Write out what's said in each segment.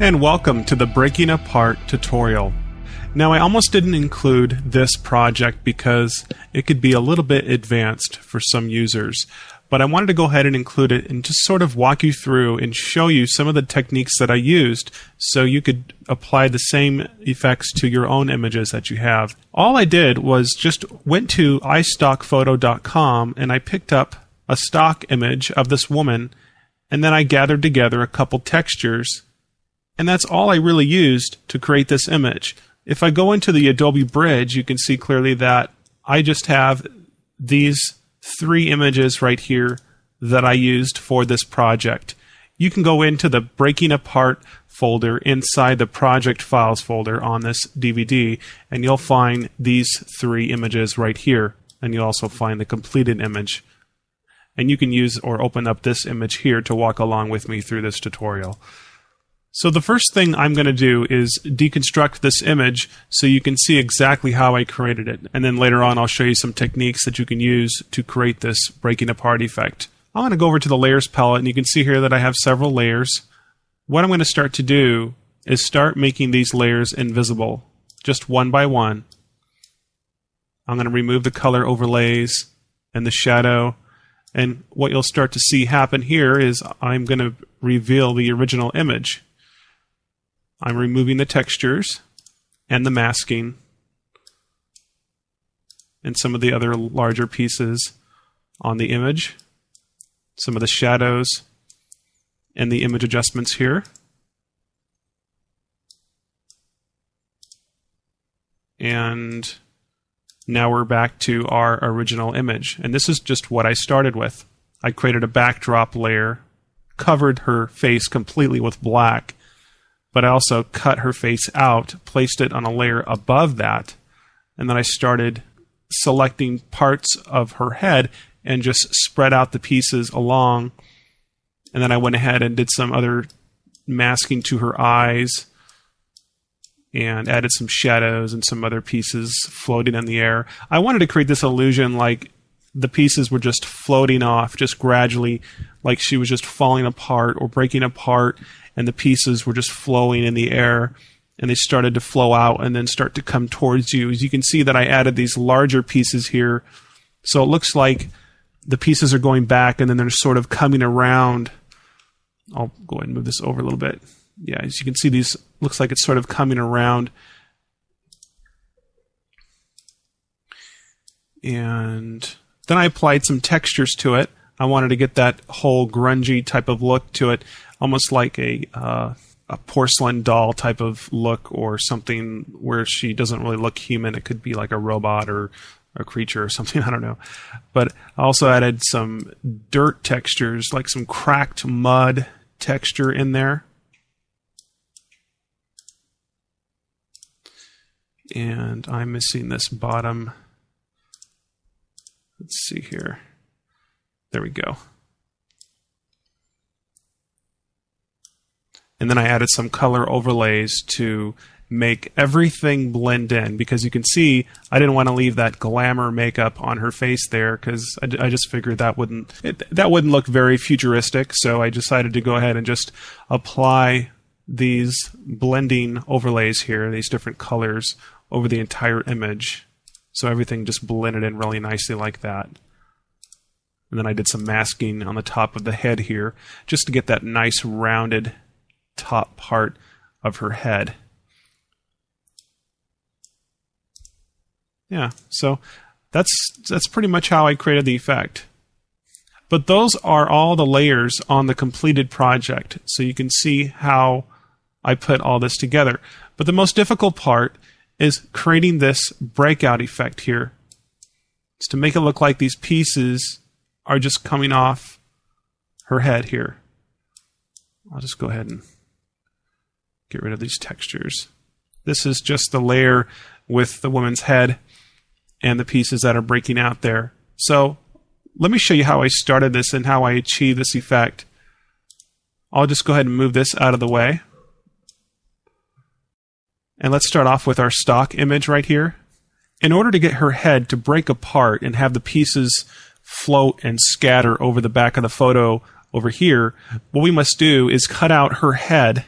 And welcome to the Breaking Apart tutorial. Now, I almost didn't include this project because it could be a little bit advanced for some users, but I wanted to go ahead and include it and just sort of walk you through and show you some of the techniques that I used so you could apply the same effects to your own images that you have. All I did was just went to iStockPhoto.com and I picked up a stock image of this woman, and then I gathered together a couple textures, and that's all I really used to create this image. If I go into the Adobe Bridge, you can see clearly that I just have these three images right here that I used for this project. You can go into the Breaking Apart folder inside the Project Files folder on this DVD, and you'll find these three images right here, and you'll also find the completed image. And you can use or open up this image here to walk along with me through this tutorial. So the first thing I'm going to do is deconstruct this image so you can see exactly how I created it. And then later on I'll show you some techniques that you can use to create this breaking apart effect. I'm going to go over to the Layers palette, and you can see here that I have several layers. What I'm going to start to do is start making these layers invisible, just one by one. I'm going to remove the color overlays and the shadow. And what you'll start to see happen here is I'm going to reveal the original image. I'm removing the textures and the masking and some of the other larger pieces on the image, some of the shadows and the image adjustments here. And now we're back to our original image. And this is just what I started with. I created a backdrop layer, covered her face completely with black, but I also cut her face out, placed it on a layer above that, and then I started selecting parts of her head and just spread out the pieces along. And then I went ahead and did some other masking to her eyes and added some shadows and some other pieces floating in the air. I wanted to create this illusion like the pieces were just floating off, just gradually, like she was just falling apart or breaking apart, and the pieces were just flowing in the air, and they started to flow out and then start to come towards you. As you can see that I added these larger pieces here, so it looks like the pieces are going back and then they're sort of coming around. I'll go ahead and move this over a little bit. Yeah, as you can see, these looks like it's sort of coming around. And then I applied some textures to it. I wanted to get that whole grungy type of look to it, almost like a porcelain doll type of look, or something where she doesn't really look human. It could be like a robot or a creature or something, I don't know. But I also added some dirt textures, like some cracked mud texture in there. And I'm missing this bottom. Let's see here. There we go. And then I added some color overlays to make everything blend in, because you can see I didn't want to leave that glamour makeup on her face there, because I just figured that wouldn't look very futuristic. So I decided to go ahead and just apply these blending overlays here, these different colors, over the entire image. So everything just blended in really nicely like that. And then I did some masking on the top of the head here, just to get that nice rounded top part of her head. Yeah, so that's pretty much how I created the effect. But those are all the layers on the completed project, so you can see how I put all this together. But the most difficult part is creating this breakout effect here. It's to make it look like these pieces are just coming off her head here. I'll just go ahead and get rid of these textures. This is just the layer with the woman's head and the pieces that are breaking out there. So let me show you how I started this and how I achieved this effect. I'll just go ahead and move this out of the way. And let's start off with our stock image right here. In order to get her head to break apart and have the pieces float and scatter over the back of the photo over here, what we must do is cut out her head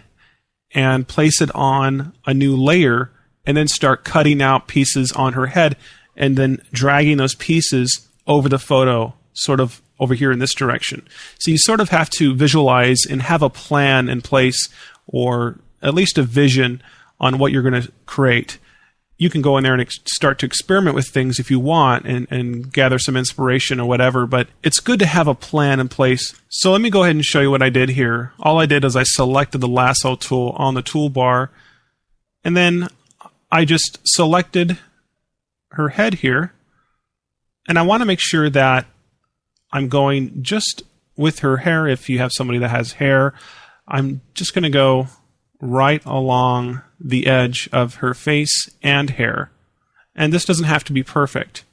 and place it on a new layer and then start cutting out pieces on her head and then dragging those pieces over the photo, sort of over here in this direction. So you sort of have to visualize and have a plan in place, or at least a vision on what you're going to create. You can go in there and start to experiment with things if you want and gather some inspiration or whatever, but it's good to have a plan in place. So let me go ahead and show you what I did here. All I did is I selected the lasso tool on the toolbar, and then I just selected her head here, and I want to make sure that I'm going just with her hair. If you have somebody that has hair, I'm just going to go right along the edge of her face and hair. And this doesn't have to be perfect.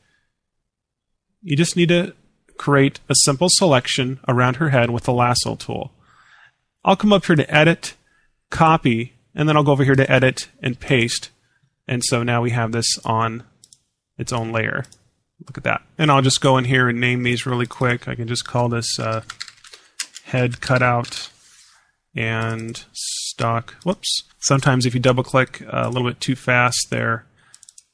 You just need to create a simple selection around her head with the lasso tool. I'll come up here to edit, copy, and then I'll go over here to edit and paste. And so now we have this on its own layer. Look at that. And I'll just go in here and name these really quick. I can just call this head cutout and stock. Whoops. Sometimes if you double click a little bit too fast there,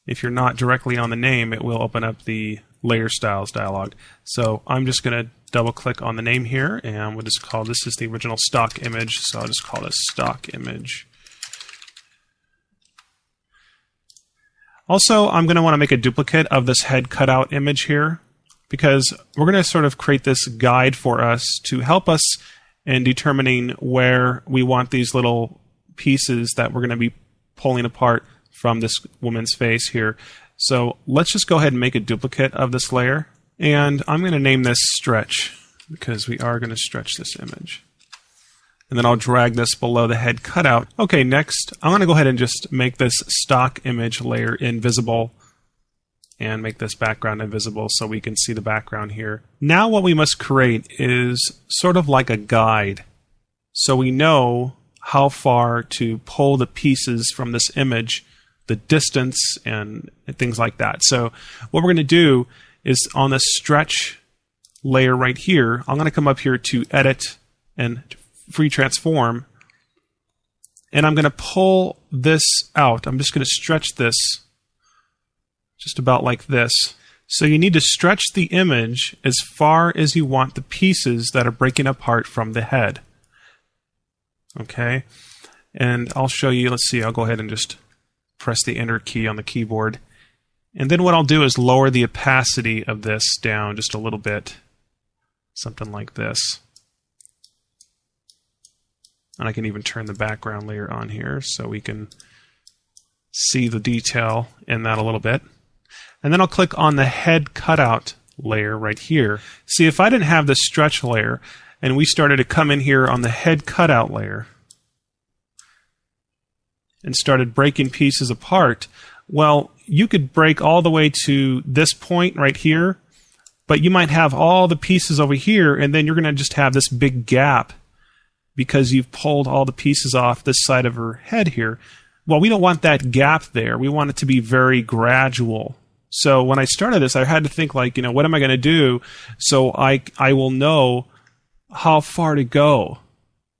if you're not directly on the name, it will open up the layer styles dialog. So I'm just going to double click on the name here, and we'll just call this is the original stock image. So I'll just call this stock image. Also, I'm going to want to make a duplicate of this head cutout image here, because we're going to sort of create this guide for us to help us in determining where we want these little pieces that we're going to be pulling apart from this woman's face here. So let's just go ahead and make a duplicate of this layer. And I'm going to name this stretch, because we are going to stretch this image. And then I'll drag this below the head cutout. Okay, next, I'm going to go ahead and just make this stock image layer invisible and make this background invisible so we can see the background here. Now what we must create is sort of like a guide, so we know how far to pull the pieces from this image, the distance, and things like that. So what we're going to do is on the stretch layer right here, I'm going to come up here to edit and free transform, and I'm going to pull this out. I'm just going to stretch this just about like this. So you need to stretch the image as far as you want the pieces that are breaking apart from the head. Okay, and I'll show you. Let's see, I'll go ahead and just press the enter key on the keyboard, and then what I'll do is lower the opacity of this down just a little bit, something like this. And I can even turn the background layer on here so we can see the detail in that a little bit. And then I'll click on the head cutout layer right here. See, if I didn't have this stretch layer and we started to come in here on the head cutout layer and started breaking pieces apart, well, you could break all the way to this point right here, but you might have all the pieces over here, and then you're going to just have this big gap because you've pulled all the pieces off this side of her head here. Well, we don't want that gap there. We want it to be very gradual. So when I started this, I had to think like, what am I going to do so I will know how far to go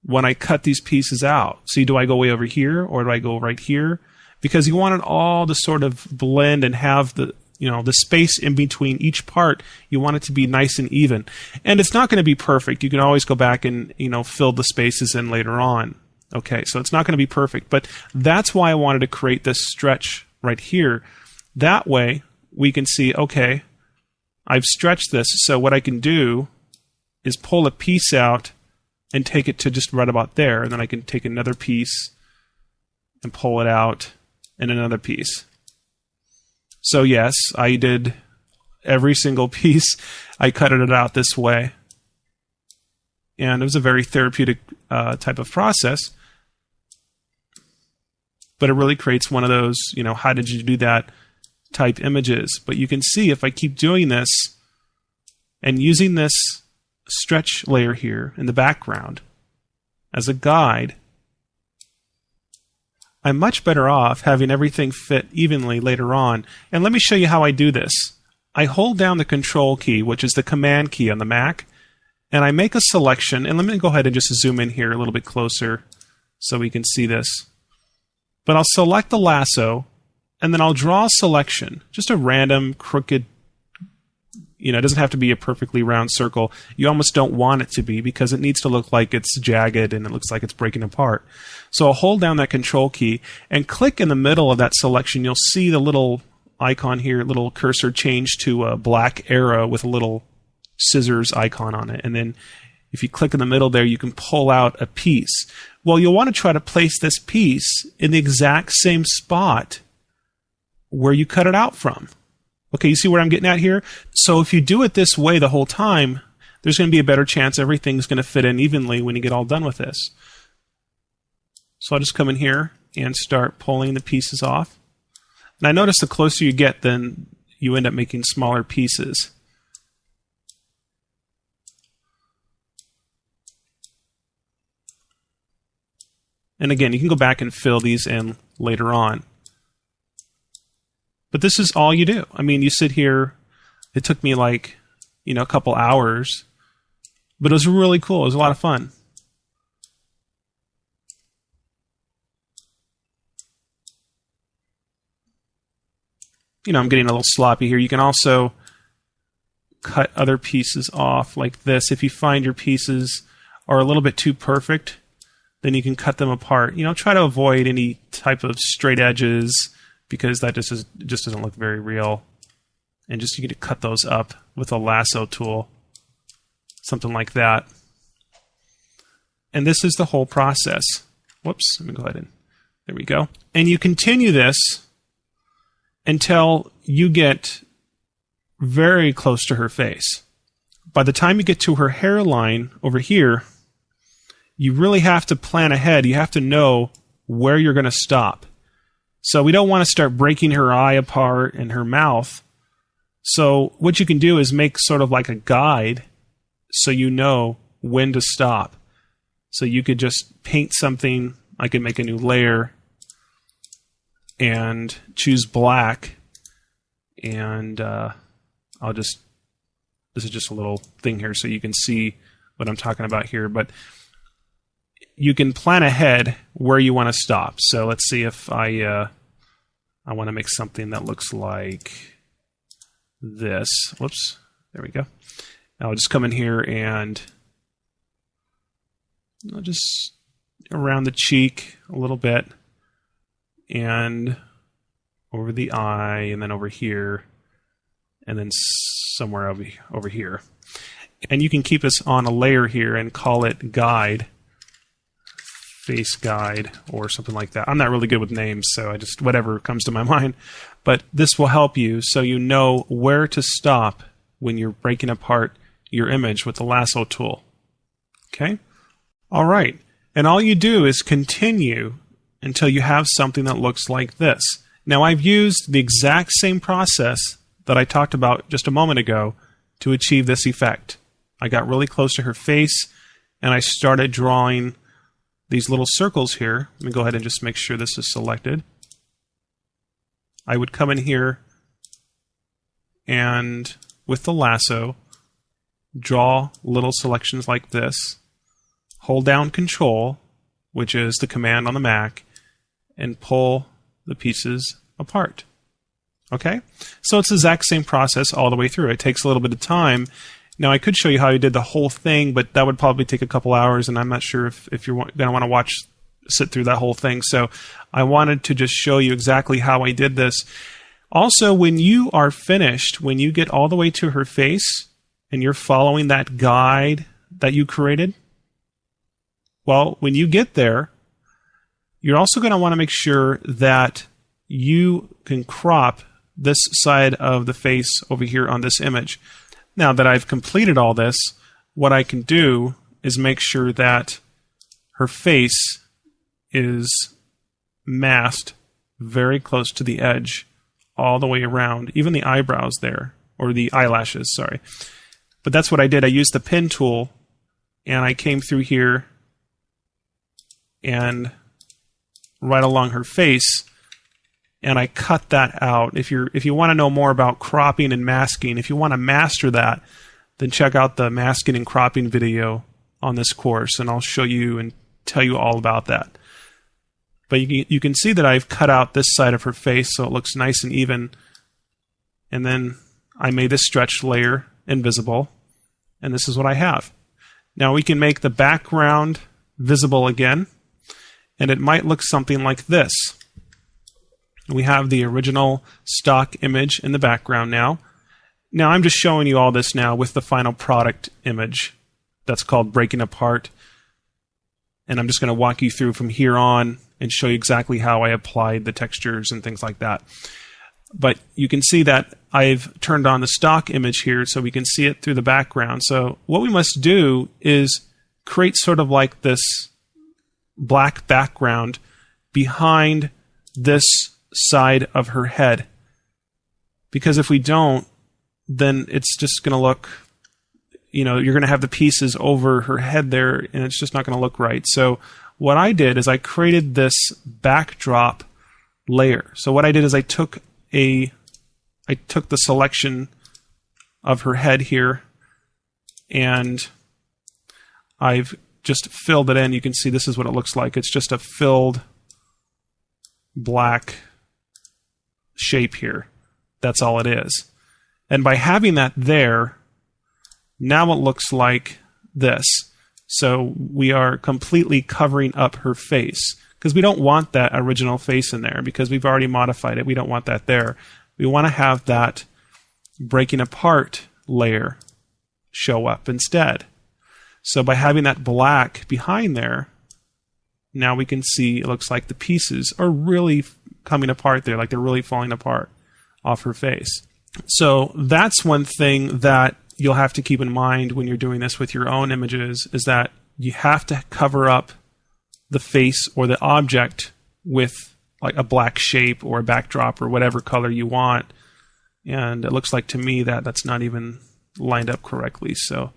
when I cut these pieces out. See, do I go way over here or do I go right here? Because you want it all to sort of blend and have the space in between each part. You want it to be nice and even. And it's not going to be perfect. You can always go back and, fill the spaces in later on. Okay, so it's not going to be perfect. But that's why I wanted to create this stretch right here. That way, we can see, okay, I've stretched this. So what I can do is pull a piece out and take it to just right about there. And then I can take another piece and pull it out and another piece. So yes, I did every single piece. I cut it out this way. And it was a very therapeutic type of process. But it really creates one of those, how did you do that type images. But you can see if I keep doing this and using this stretch layer here in the background as a guide, I'm much better off having everything fit evenly later on. And let me show you how I do this. I hold down the Control key, which is the Command key on the Mac, and I make a selection. And let me go ahead and just zoom in here a little bit closer so we can see this. But I'll select the lasso, and then I'll draw a selection, just a random crooked, it doesn't have to be a perfectly round circle. You almost don't want it to be because it needs to look like it's jagged and it looks like it's breaking apart. So I'll hold down that control key and click in the middle of that selection. You'll see the little icon here, little cursor change to a black arrow with a little scissors icon on it. And then if you click in the middle there, you can pull out a piece. Well, you'll want to try to place this piece in the exact same spot where you cut it out from. Okay, you see where I'm getting at here? So if you do it this way the whole time, there's going to be a better chance everything's going to fit in evenly when you get all done with this. So I'll just come in here and start pulling the pieces off. And I notice the closer you get, then you end up making smaller pieces. And again, you can go back and fill these in later on. But this is all you do. I mean, you sit here, it took me like, a couple hours, but it was really cool. It was a lot of fun. I'm getting a little sloppy here. You can also cut other pieces off like this. If you find your pieces are a little bit too perfect, then you can cut them apart. Try to avoid any type of straight edges because that just doesn't look very real. And just you get to cut those up with a lasso tool, something like that. And this is the whole process. Whoops, let me go ahead and, there we go. And you continue this until you get very close to her face. By the time you get to her hairline over here, you really have to plan ahead. You have to know where you're going to stop. So we don't want to start breaking her eye apart and her mouth. So what you can do is make sort of like a guide so you know when to stop. So you could just paint something. I could make a new layer and choose black. And this is just a little thing here so you can see what I'm talking about here. But you can plan ahead where you want to stop. So let's see if I want to make something that looks like this. Whoops, there we go. I'll just come in here and I'll just around the cheek a little bit and over the eye and then over here and then somewhere over here. And you can keep this on a layer here and call it guide. Face guide or something like that. I'm not really good with names, so I just whatever comes to my mind. But this will help you so you know where to stop when you're breaking apart your image with the lasso tool. Okay? All right. And all you do is continue until you have something that looks like this. Now, I've used the exact same process that I talked about just a moment ago to achieve this effect. I got really close to her face and I started drawing these little circles here. Let me go ahead and just make sure this is selected. I would come in here and with the lasso, draw little selections like this, hold down Control, which is the command on the Mac, and pull the pieces apart. Okay? So it's the exact same process all the way through. It takes a little bit of time. Now, I could show you how you did the whole thing, but that would probably take a couple hours, and I'm not sure if you're going to want to sit through that whole thing. So I wanted to just show you exactly how I did this. Also, when you are finished, when you get all the way to her face, and you're following that guide that you created, well, when you get there, you're also going to want to make sure that you can crop this side of the face over here on this image. Now that I've completed all this, what I can do is make sure that her face is masked very close to the edge all the way around, even the eyebrows there, or the eyelashes, sorry. But that's what I did. I used the pen tool, and I came through here and right along her face, and I cut that out. If you want to know more about cropping and masking, if you want to master that, then check out the masking and cropping video on this course, and I'll show you and tell you all about that. But you can see that I've cut out this side of her face so it looks nice and even. And then I made this stretched layer invisible. And this is what I have. Now we can make the background visible again. And it might look something like this. We have the original stock image in the background now. Now I'm just showing you all this now with the final product image. That's called Breaking Apart. And I'm just going to walk you through from here on and show you exactly how I applied the textures and things like that. But you can see that I've turned on the stock image here so we can see it through the background. So what we must do is create sort of like this black background behind this side of her head. Because if we don't, then it's just going to look, you're going to have the pieces over her head there, and it's just not going to look right. So what I did is I created this backdrop layer. So what I did is I took the selection of her head here, and I've just filled it in. You can see this is what it looks like. It's just a filled black shape here. That's all it is. And by having that there, now it looks like this. So we are completely covering up her face because we don't want that original face in there because we've already modified it. We don't want that there. We want to have that breaking apart layer show up instead. So by having that black behind there, now we can see it looks like the pieces are really coming apart there, like they're really falling apart off her face. So that's one thing that you'll have to keep in mind when you're doing this with your own images, is that you have to cover up the face or the object with like a black shape or a backdrop or whatever color you want. And it looks like to me that that's not even lined up correctly. So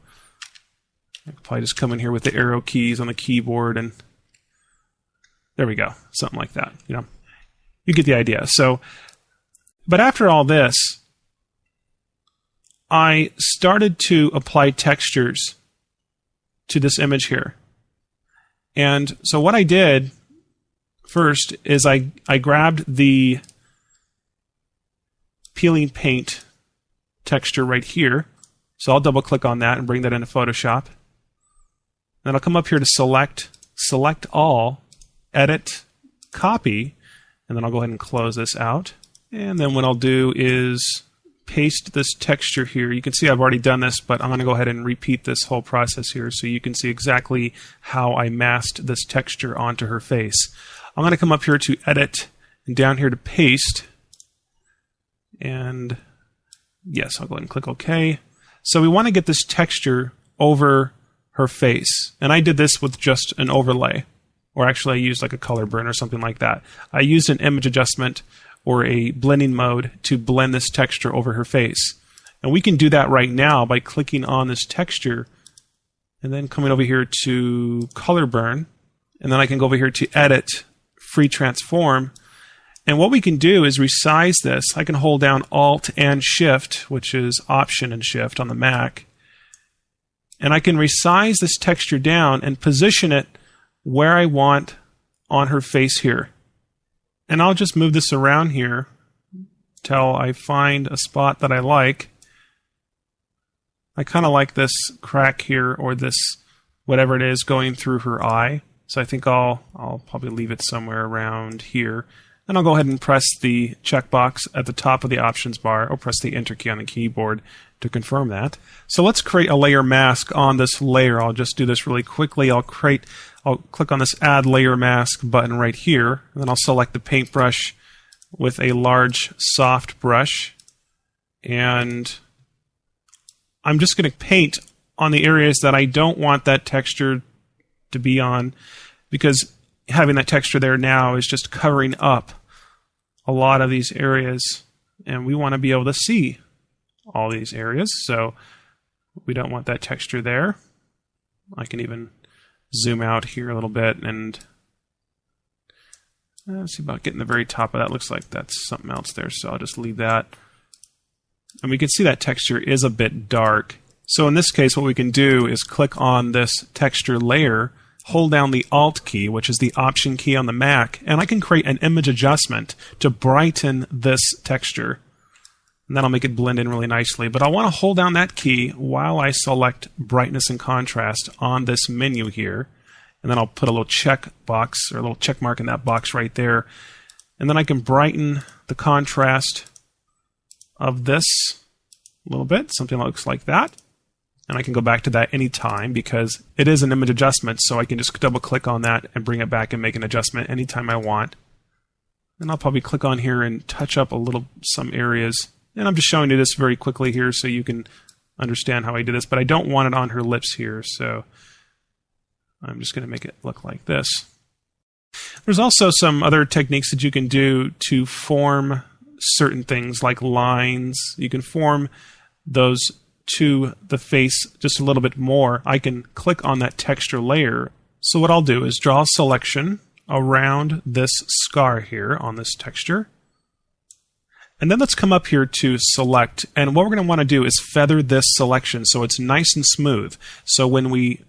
I could probably just come in here with the arrow keys on the keyboard and there we go. Something like that. You get the idea. So, but after all this, I started to apply textures to this image here. And so what I did first is I grabbed the peeling paint texture right here. So I'll double click on that and bring that into Photoshop. Then I'll come up here to select all, edit, copy, and then I'll go ahead and close this out. And then what I'll do is paste this texture here. You can see I've already done this, but I'm going to go ahead and repeat this whole process here so you can see exactly how I masked this texture onto her face. I'm going to come up here to edit and down here to paste. And yes, I'll go ahead and click OK. So we want to get this texture over her face. And I did this with just an overlay. Or actually I used like a color burn or something like that. I used an image adjustment or a blending mode to blend this texture over her face. And we can do that right now by clicking on this texture and then coming over here to color burn. And then I can go over here to edit, free transform. And what we can do is resize this. I can hold down Alt and Shift, which is Option and Shift on the Mac. And I can resize this texture down and position it where I want on her face here. And I'll just move this around here till I find a spot that I like. I kind of like this crack here, or this, whatever it is, going through her eye. So I think I'll probably leave it somewhere around here. And I'll go ahead and press the checkbox at the top of the options bar, or press the Enter key on the keyboard to confirm that. So let's create a layer mask on this layer. I'll just do this really quickly. I'll click on this Add Layer Mask button right here, and then I'll select the paintbrush with a large soft brush. And I'm just going to paint on the areas that I don't want that texture to be on, because having that texture there now is just covering up a lot of these areas, and we want to be able to see all these areas, so we don't want that texture there. I can even zoom out here a little bit and see about getting the very top of that. Looks like that's something else there, so I'll just leave that. And we can see that texture is a bit dark. So in this case, what we can do is click on this texture layer hold down the Alt key, which is the Option key on the Mac, and I can create an image adjustment to brighten this texture. And that'll make it blend in really nicely. But I want to hold down that key while I select brightness and contrast on this menu here. And then I'll put a little check box or a little check mark in that box right there. And then I can brighten the contrast of this a little bit, something that looks like that. And I can go back to that anytime because it is an image adjustment, so I can just double click on that and bring it back and make an adjustment anytime I want. And I'll probably click on here and touch up some areas. And I'm just showing you this very quickly here so you can understand how I do this, but I don't want it on her lips here, so I'm just going to make it look like this. There's also some other techniques that you can do to form certain things like lines. You can form those to the face just a little bit more. I can click on that texture layer. So what I'll do is draw a selection around this scar here on this texture. And then let's come up here to select. And what we're going to want to do is feather this selection so it's nice and smooth. So when we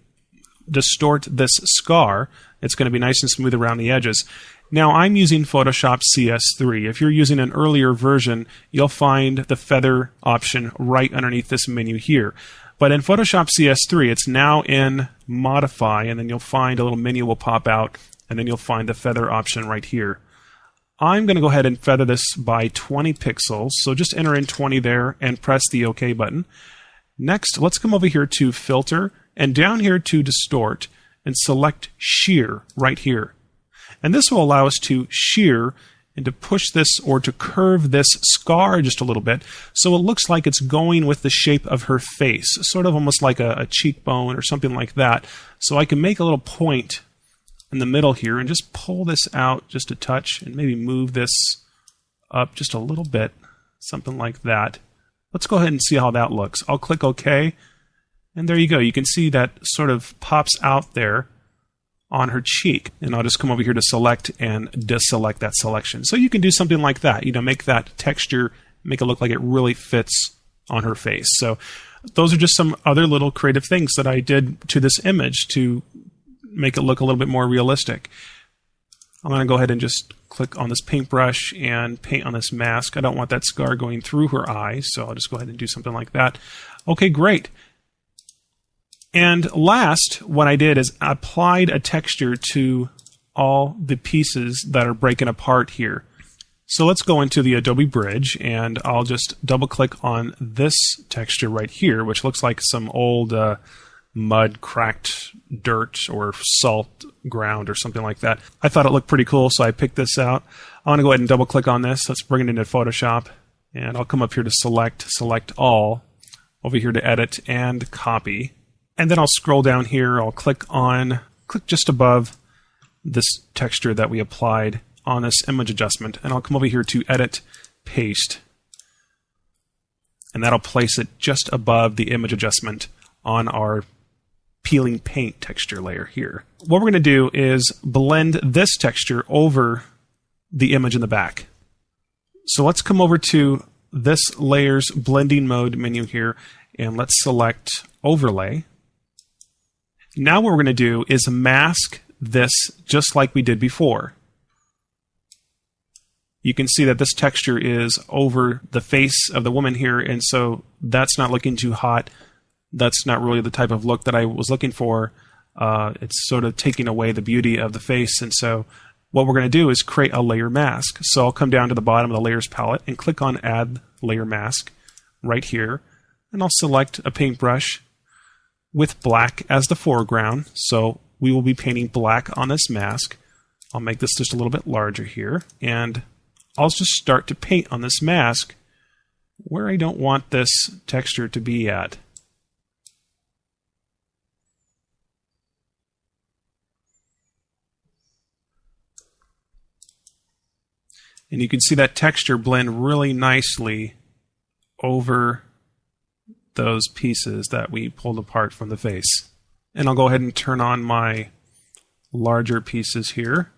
distort this scar, it's going to be nice and smooth around the edges. Now I'm using Photoshop CS3. If you're using an earlier version, you'll find the feather option right underneath this menu here. But in Photoshop CS3, it's now in Modify, and then you'll find a little menu will pop out, and then you'll find the feather option right here. I'm going to go ahead and feather this by 20 pixels, so just enter in 20 there and press the OK button. Next, let's come over here to Filter, and down here to Distort, and select Shear right here. And this will allow us to shear and to push this or to curve this scar just a little bit so it looks like it's going with the shape of her face, sort of almost like a cheekbone or something like that. So I can make a little point in the middle here and just pull this out just a touch and maybe move this up just a little bit, something like that. Let's go ahead and see how that looks. I'll click OK, and there you go. You can see that sort of pops out there on her cheek, and I'll just come over here to select and deselect that selection. So you can do something like that, make that texture, make it look like it really fits on her face. So those are just some other little creative things that I did to this image to make it look a little bit more realistic. I'm going to go ahead and just click on this paintbrush and paint on this mask. I don't want that scar going through her eye, so I'll just go ahead and do something like that. Okay, great. And last, what I did is I applied a texture to all the pieces that are breaking apart here. So let's go into the Adobe Bridge, and I'll just double-click on this texture right here, which looks like some old mud, cracked dirt, or salt ground or something like that. I thought it looked pretty cool, so I picked this out. I want to go ahead and double-click on this. Let's bring it into Photoshop, and I'll come up here to select all, over here to Edit, and Copy. And then I'll scroll down here, I'll click just above this texture that we applied on this image adjustment, and I'll come over here to Edit, Paste, and that'll place it just above the image adjustment on our peeling paint texture layer here. What we're going to do is blend this texture over the image in the back. So let's come over to this layer's blending mode menu here, and let's select Overlay. Now what we're going to do is mask this just like we did before. You can see that this texture is over the face of the woman here, and so that's not looking too hot. That's not really the type of look that I was looking for. It's sort of taking away the beauty of the face, and so what we're going to do is create a layer mask. So I'll come down to the bottom of the Layers palette and click on Add Layer Mask right here, and I'll select a paintbrush with black as the foreground. So we will be painting black on this mask. I'll make this just a little bit larger here, and I'll just start to paint on this mask where I don't want this texture to be at. And you can see that texture blend really nicely over those pieces that we pulled apart from the face. And I'll go ahead and turn on my larger pieces here,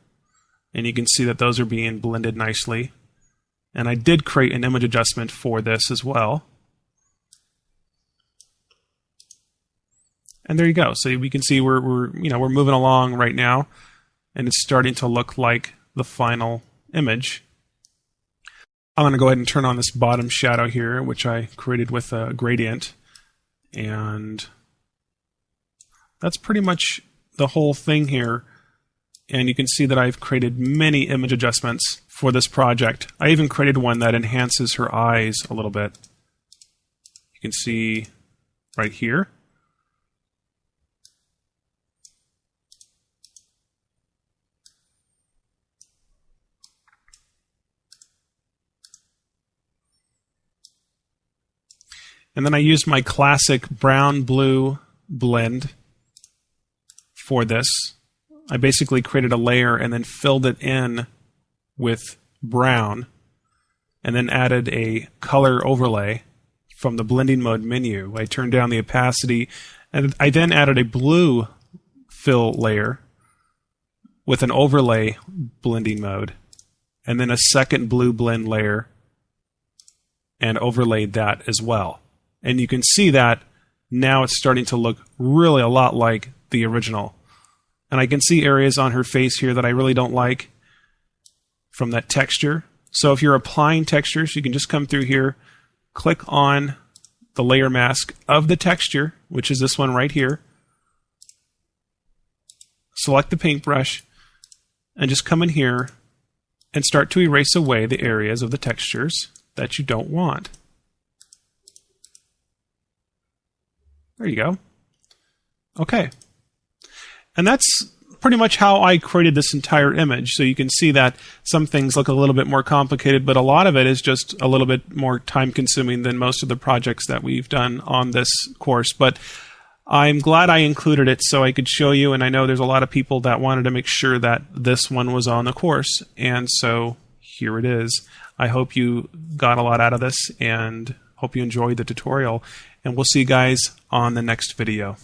and you can see that those are being blended nicely. And I did create an image adjustment for this as well. And there you go. So we can see we're moving along right now, and it's starting to look like the final image. I'm going to go ahead and turn on this bottom shadow here, which I created with a gradient. And that's pretty much the whole thing here. And you can see that I've created many image adjustments for this project. I even created one that enhances her eyes a little bit. You can see right here. And then I used my classic brown-blue blend for this. I basically created a layer and then filled it in with brown, and then added a color overlay from the blending mode menu. I turned down the opacity, and I then added a blue fill layer with an overlay blending mode, and then a second blue blend layer and overlaid that as well. And you can see that now it's starting to look really a lot like the original. And I can see areas on her face here that I really don't like from that texture. So if you're applying textures, you can just come through here, click on the layer mask of the texture, which is this one right here. Select the paintbrush, and just come in here and start to erase away the areas of the textures that you don't want. There you go. Okay. And that's pretty much how I created this entire image. So you can see that some things look a little bit more complicated, but a lot of it is just a little bit more time consuming than most of the projects that we've done on this course. But I'm glad I included it so I could show you, and I know there's a lot of people that wanted to make sure that this one was on the course, and so here it is. I hope you got a lot out of this and hope you enjoyed the tutorial, and we'll see you guys on the next video.